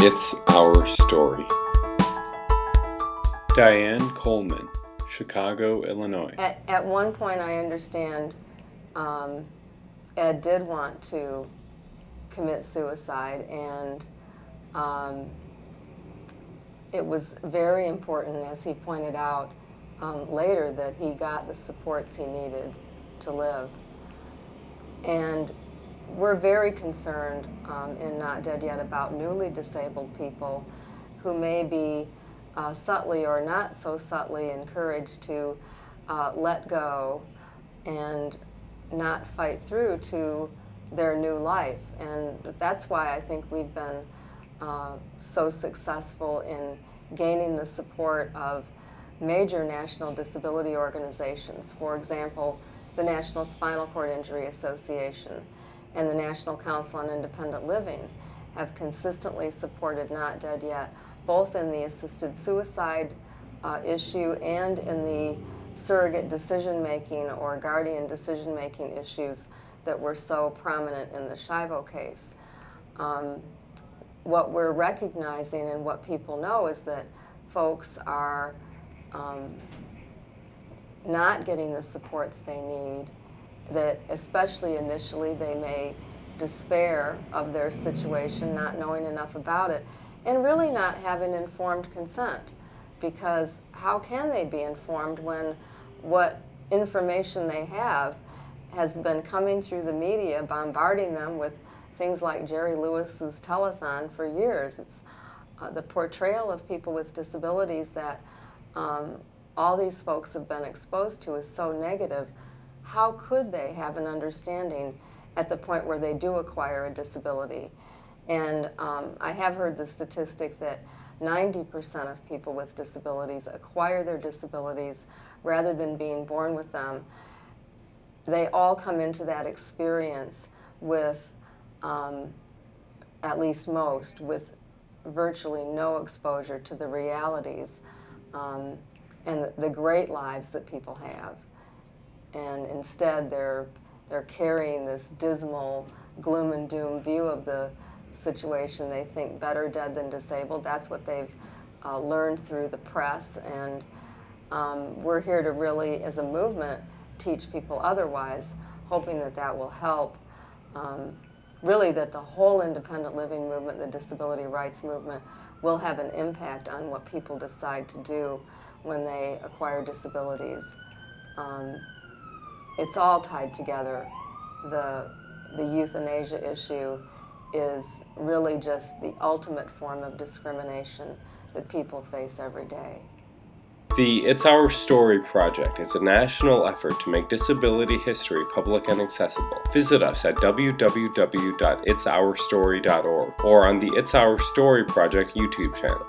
It's Our Story. Diane Coleman, Chicago, Illinois. At one point, I understand Ed did want to commit suicide, and it was very important, as he pointed out later, that he got the supports he needed to live. And we're very concerned in Not Dead Yet about newly disabled people who may be subtly or not so subtly encouraged to let go and not fight through to their new life. And that's why I think we've been so successful in gaining the support of major national disability organizations. For example, the National Spinal Cord Injury Association and the National Council on Independent Living have consistently supported Not Dead Yet, both in the assisted suicide issue and in the surrogate decision-making or guardian decision-making issues that were so prominent in the Shivo case. What we're recognizing and what people know is that folks are not getting the supports they need, that especially initially they may despair of their situation, not knowing enough about it, and really not having informed consent. Because how can they be informed when what information they have has been coming through the media, bombarding them with things like Jerry Lewis's telethon for years? It's the portrayal of people with disabilities that all these folks have been exposed to is so negative. How could they have an understanding at the point where they do acquire a disability? And I have heard the statistic that 90% of people with disabilities acquire their disabilities rather than being born with them. They all come into that experience with, at least most, with virtually no exposure to the realities and the great lives that people have. And instead they're carrying this dismal gloom and doom view of the situation. They think better dead than disabled. That's what they've learned through the press, and we're here to really, as a movement, teach people otherwise, hoping that that will help. Really that the whole independent living movement, the disability rights movement, will have an impact on what people decide to do when they acquire disabilities. It's all tied together. The euthanasia issue is really just the ultimate form of discrimination that people face every day. The It's Our Story project is a national effort to make disability history public and accessible. Visit us at www.itsourstory.org or on the It's Our Story project YouTube channel.